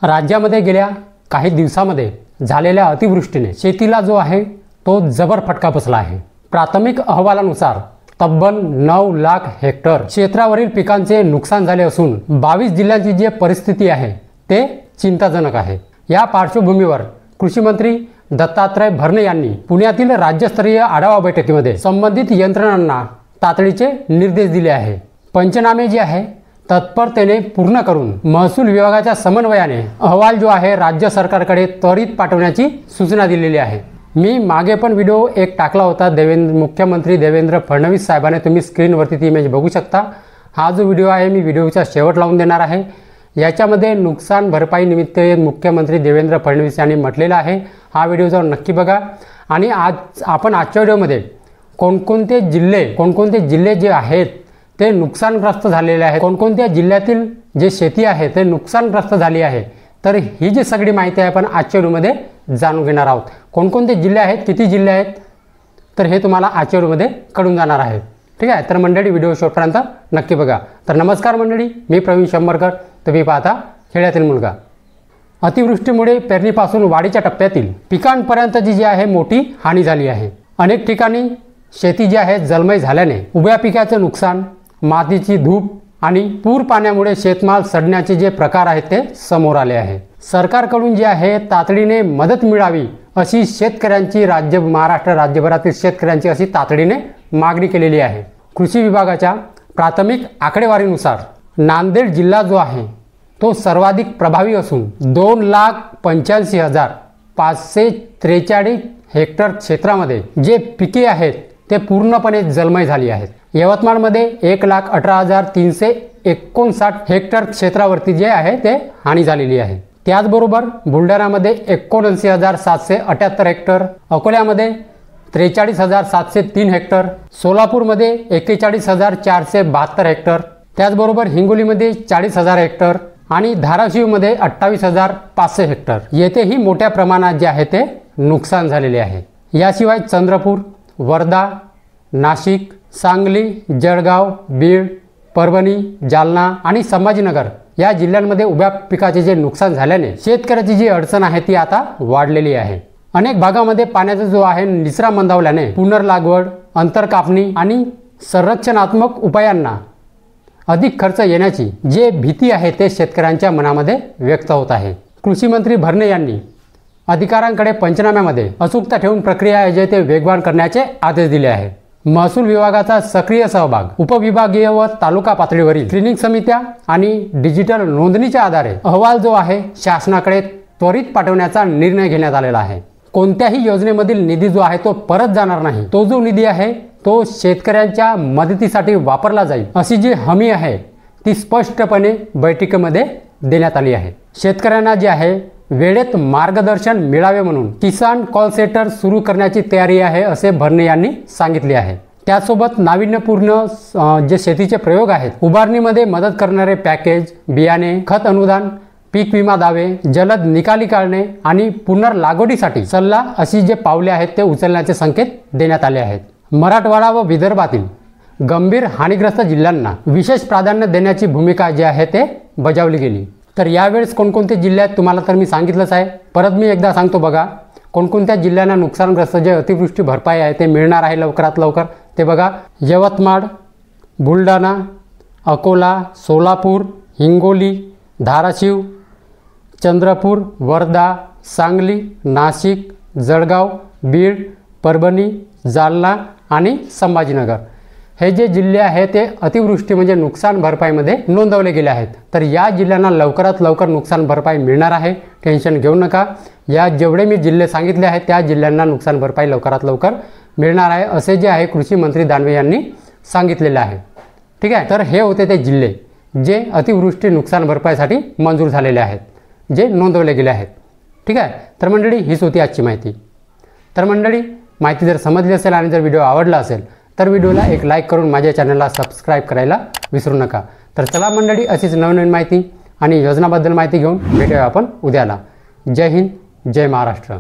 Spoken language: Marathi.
राज्यामध्ये गेल्या काही दिवसांमध्ये झालेल्या अतिवृष्टीने शेतीला जो आहे तो जबर फटका बसला आहे। प्राथमिक अहवालानुसार तब्बल 9 लाख हेक्टर क्षेत्रावरील पिकांचे नुकसान झाले असून 22 जिल्ह्यांची जी परिस्थिती आहे ते चिंताजनक आहे। या पार्श्वभूमीवर कृषी मंत्री दत्तात्रय भरणे यांनी पुण्यातील राज्यस्तरीय आढावा बैठकीमध्ये संबंधित यंत्रणांना तातडीचे निर्देश दिले आहे। पंचनामे जे आहे तत्परतेने पूर्ण करून महसूल विभागाच्या समन्वयाने अहवाल जो आहे राज्य सरकारकडे त्वरित पाठवण्याची सूचना दिलेली आहे। मी मागे पण व्हिडिओ एक टाकला होता मुख्यमंत्री देवेंद्र फडणवीस साहेबांनी, तुम्ही स्क्रीनवरती ती इमेज बघू शकता। हा जो व्हिडिओ आहे मी व्हिडिओचा शेवट लावून देणार आहे। याच्यामध्ये नुकसान भरपाई निमित्त मुख्यमंत्री देवेंद्र फडणवीस यांनी म्हटलेला आहे। हा व्हिडिओ जाऊन नक्की बघा। आणि आज आपण आजच्या व्हिडिओमध्ये कोणकोणते जिल्हे जे आहेत ते नुकसानग्रस्त झालेले आहेत, कोणकोणत्या जिल्ह्यातील जे शेती आहे ते नुकसानग्रस्त झाली आहे, तर ही जी सगळी माहिती आहे आपण आजच्या व्हिडिओमध्ये जाणून घेणार आहोत। कोणकोणते जिल्हे आहेत, किती जिल्हे आहेत, तर हे तुम्हाला आजच्या व्हिडिओमध्ये कळून जाणार आहे। ठीक आहे, तर मंडळी व्हिडिओ शेवटपर्यंत नक्की बघा। तर नमस्कार मंडळी, मी प्रवीण शंभरकर, तुम्ही पाहता खेड्यातील मुलगा। अतिवृष्टीमुळे पेरणीपासून वाढीच्या टप्प्यातील पिकांपर्यंतची जी आहे मोठी हानी झाली आहे। अनेक ठिकाणी शेती जी आहे जलमय झाल्याने उभ्या पिकाचे नुकसान, मातीची धूप आणि पूर पाण्यामुळे शेतमाल सडण्याचे जे प्रकार आहेत ते समोर आले आहे। सरकारकडून जे आहे तातडीने मदत मिळावी अशी शेतकऱ्यांची महाराष्ट्र राज्यभरातील शेतकऱ्यांची अशी तातडीने मागणी केलेली आहे। कृषी विभागाच्या प्राथमिक आकडेवारीनुसार नांदेड जिल्हा जो आहे तो सर्वाधिक प्रभावी असून 2,85,543 हेक्टर क्षेत्रामध्ये जे पिके आहेत ते पूर्णपणे जलमय झाली आहेत। यवतमाळमध्ये 1,18,359 हेक्टर क्षेत्रावरती जे आहे ते हानी झालेली आहे। त्याचबरोबर बुलढाण्यामध्ये 79,778 हेक्टर, अकोल्यामध्ये 43,703 हेक्टर, सोलापूरमध्ये 41,472 हेक्टर, त्याचबरोबर हिंगोलीमध्ये 40,000 हेक्टर आणि धाराशिवमध्ये 28,500 हेक्टर येथेही मोठ्या प्रमाणात जे आहे ते नुकसान झालेले आहे। याशिवाय चंद्रपूर, वर्धा, नाशिक, सांगली, जळगाव, बीड, परभणी, जालना आणि संभाजीनगर या जिल्ह्यांमध्ये उभ्या पिकाचे जे नुकसान झाल्याने शेतकऱ्याची जी अडचण आहे ती आता वाढलेली आहे। अनेक भागामध्ये पाण्याचा जो आहे निचरा मंदावल्याने पुनर्लागवड, अंतर कापणी आणि संरक्षणात्मक उपायांना अधिक खर्च येण्याची जे भीती आहे ते शेतकऱ्यांच्या मनामध्ये व्यक्त होत आहे। कृषी मंत्री भरणे यांनी अधिकाऱ्यांकडे पंचनाम्यामध्ये अचूकता ठेवून प्रक्रिया जे ते वेगवान करण्याचे आदेश दिले आहेत। महसूल विभागाचा सक्रिय सहभाग, उपविभागीय व तालुका पातळीवरील क्लिनिक समित्या आणि डिजिटल नोंदणीच्या आधारे अहवाल जो आहे शासनाकडे त्वरित पाठवण्याचा निर्णय घेण्यात आलेला आहे। कोणत्याही योजनेमधील निधी जो आहे तो परत जाणार नाही, तो जो निधी आहे तो शेतकऱ्यांच्या मदतीसाठी वापरला जाईल अशी जी हमी आहे ती स्पष्टपणे बैठकीमध्ये देण्यात आली आहे। शेतकऱ्यांना जे आहे वेळेत मार्गदर्शन मिळावे म्हणून किसान कॉल सेंटर सुरू करण्याची तयारी आहे असे भरणे यांनी सांगितले आहे। त्यासोबत नाविन्यपूर्ण जे शेतीचे प्रयोग आहेत, उभारणीमध्ये मदत करणारे पॅकेज, बियाणे, खत अनुदान, पीक विमा दावे, जलद निकाली काढणे आणि पुनर्लागवडीसाठी सल्ला अशी जे पावले आहेत ते उचलण्याचे संकेत देण्यात आले आहेत। मराठवाडा व विदर्भातील गंभीर हानीग्रस्त जिल्ह्यांना विशेष प्राधान्य देण्याची भूमिका जी आहे ते बजावली गेली। तर यावेळेस कोणकोणते जिल्हे आहेत तुम्हाला तर मी सांगितलंच आहे, परत मी एकदा सांगतो बघा। कोणकोणत्या जिल्ह्यांना नुकसानग्रस्त जे अतिवृष्टी भरपाई आहे ते मिळणार आहे लवकरात लवकर ते बघा। यवतमाळ, बुलढाणा, अकोला, सोलापूर, हिंगोली, धाराशिव, चंद्रपूर, वर्धा, सांगली, नाशिक, जळगाव, बीड, परभणी, जालना आणि संभाजीनगर हे जे जिल्हे आहेत ते अतिवृष्टी म्हणजे नुकसान भरपाईमध्ये नोंदवले गेले आहेत। तर या जिल्ह्यांना लवकरात लवकर नुकसान भरपाई मिळणार आहे, टेन्शन घेऊ नका। या जेवढे मी जिल्हे सांगितले आहेत त्या जिल्ह्यांना नुकसान भरपाई लवकरात लवकर मिळणार आहे असे जे आहे कृषी मंत्री दानवे यांनी सांगितलेले आहे। ठीक आहे, तर हे होते ते जिल्हे जे अतिवृष्टी नुकसान भरपाईसाठी मंजूर झालेले आहेत, जे नोंदवले गेले आहेत। ठीक आहे, तर मंडळी हीच होती आजची माहिती। तर मंडळी माहिती जर समजली असेल आणि जर व्हिडिओ आवडला असेल तर व्हिडिओला एक लाईक करून माझ्या चॅनलला सबस्क्राईब करायला विसरू नका। तर चला मंडळी, अशीच नवनवीन माहिती आणि योजनाबद्दल माहिती घेऊन भेटूया आपण उद्याला। जय हिंद, जय महाराष्ट्र।